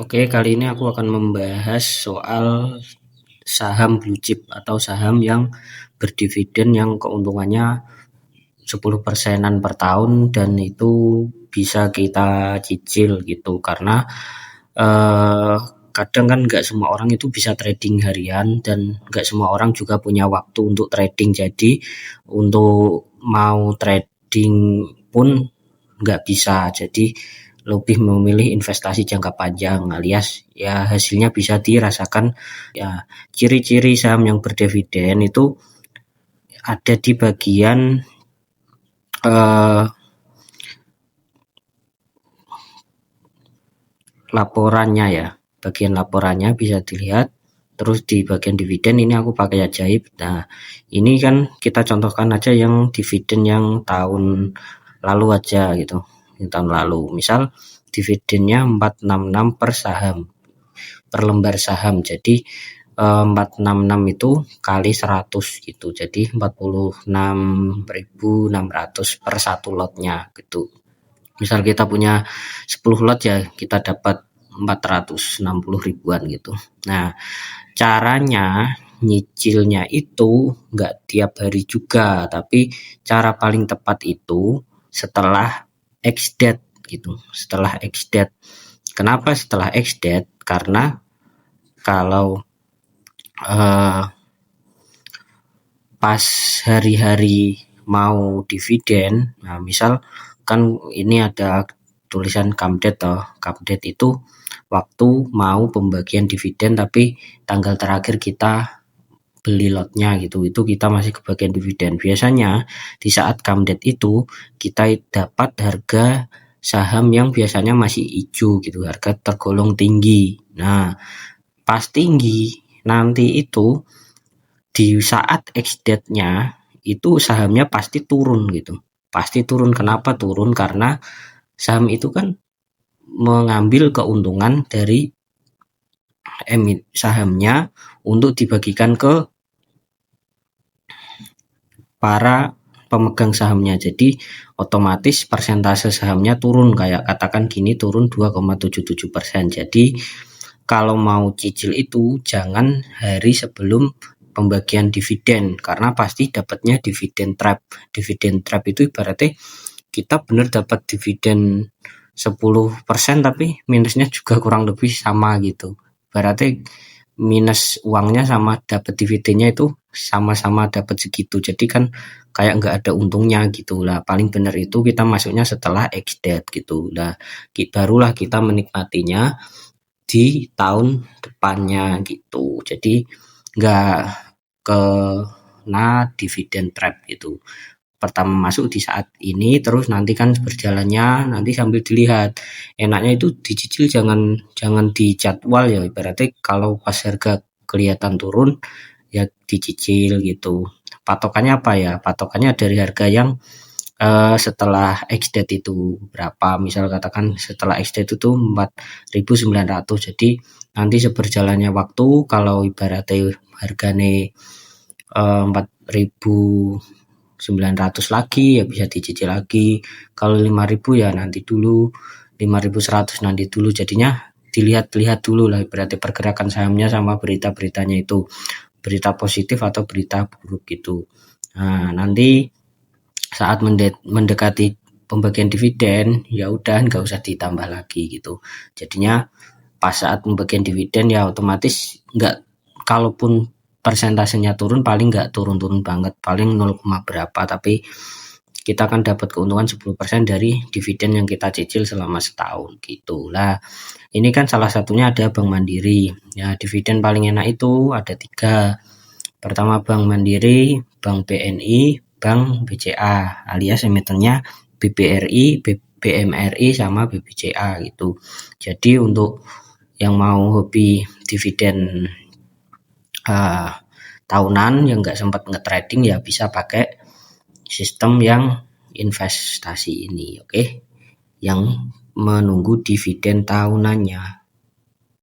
Oke, kali ini aku akan membahas soal saham blue chip atau saham yang berdividen yang keuntungannya 10%-an per tahun dan itu bisa kita cicil gitu karena eh, kadang kan nggak semua orang itu bisa trading harian dan nggak semua orang juga punya waktu untuk trading, jadi untuk mau trading pun nggak bisa, jadi lebih memilih investasi jangka panjang alias ya hasilnya bisa dirasakan. Ya, ciri-ciri saham yang berdividen itu ada di bagian eh, laporannya ya. Bagian laporannya bisa dilihat. Terus di bagian dividen ini aku pakai ajaib. Nah, ini kan kita contohkan aja yang dividen yang tahun lalu aja gitu. Yang tahun lalu. Misal dividennya 466 per saham, per lembar saham. Jadi 466 itu kali 100 gitu. Jadi 46.600 per satu lotnya gitu. Misal kita punya 10 lot ya, kita dapat 460 ribuan gitu. Nah, caranya nyicilnya itu nggak tiap hari juga, tapi cara paling tepat itu setelah ex-date gitu. Setelah ex-date. Kenapa setelah ex-date? Karena kalau eh, pas hari-hari mau dividen, nah misal kan ini ada tulisan come date itu waktu mau pembagian dividen tapi tanggal terakhir kita beli lotnya gitu, itu kita masih kebagian dividen. Biasanya di saat come date itu kita dapat harga saham yang biasanya masih hijau gitu, harga tergolong tinggi. Nah, pas tinggi nanti itu di saat ex-date-nya itu sahamnya pasti turun gitu. Pasti turun. Kenapa turun? Karena saham itu kan mengambil keuntungan dari sahamnya untuk dibagikan ke para pemegang sahamnya. Jadi otomatis persentase sahamnya turun, kayak katakan gini, turun 2,77%. Jadi kalau mau cicil itu jangan hari sebelum pembagian dividen karena pasti dapatnya dividen trap. Dividen trap itu ibaratnya kita benar dapat dividen 10% tapi minusnya juga kurang lebih sama gitu. Berarti minus uangnya sama dapat dividennya itu sama-sama dapat segitu. Jadi kan kayak nggak ada untungnya gitu lah. Paling benar itu kita masuknya setelah ex-date gitu. Lah, barulah kita menikmatinya di tahun depannya gitu. Jadi nggak kena dividen trap gitu. Pertama masuk di saat ini, terus nanti kan berjalannya nanti sambil dilihat. Enaknya itu dicicil, jangan jangan dijadwal ya. Ibaratnya kalau pas harga kelihatan turun ya dicicil gitu. Patokannya apa ya? Patokannya dari harga yang setelah ex-date itu berapa, misal katakan setelah ex-date itu 4.900, jadi nanti seberjalannya waktu kalau ibaratnya harganya 4.900 lagi ya bisa dicicil lagi, kalau 5.000 ya nanti dulu, 5.100 nanti dulu, jadinya dilihat-lihat dulu lah berarti pergerakan sahamnya sama berita-beritanya itu, berita positif atau berita buruk gitu. Nah, nanti saat mendekati pembagian dividen ya udah nggak usah ditambah lagi gitu. Jadinya pas saat pembagian dividen ya otomatis nggak, kalaupun persentasenya turun paling nggak turun-turun banget, paling 0, berapa, tapi kita akan dapat keuntungan 10% dari dividen yang kita cicil selama setahun gitu lah. Ini kan salah satunya ada Bank Mandiri ya. Dividen paling enak itu ada 3. Pertama Bank Mandiri, Bank BNI, Bank BCA, alias emitennya BBRI, BMRI sama BBCA gitu. Jadi untuk yang mau hobi dividen tahunan yang nggak sempat nge-trading ya bisa pakai sistem yang investasi ini, oke? Yang menunggu dividen tahunannya.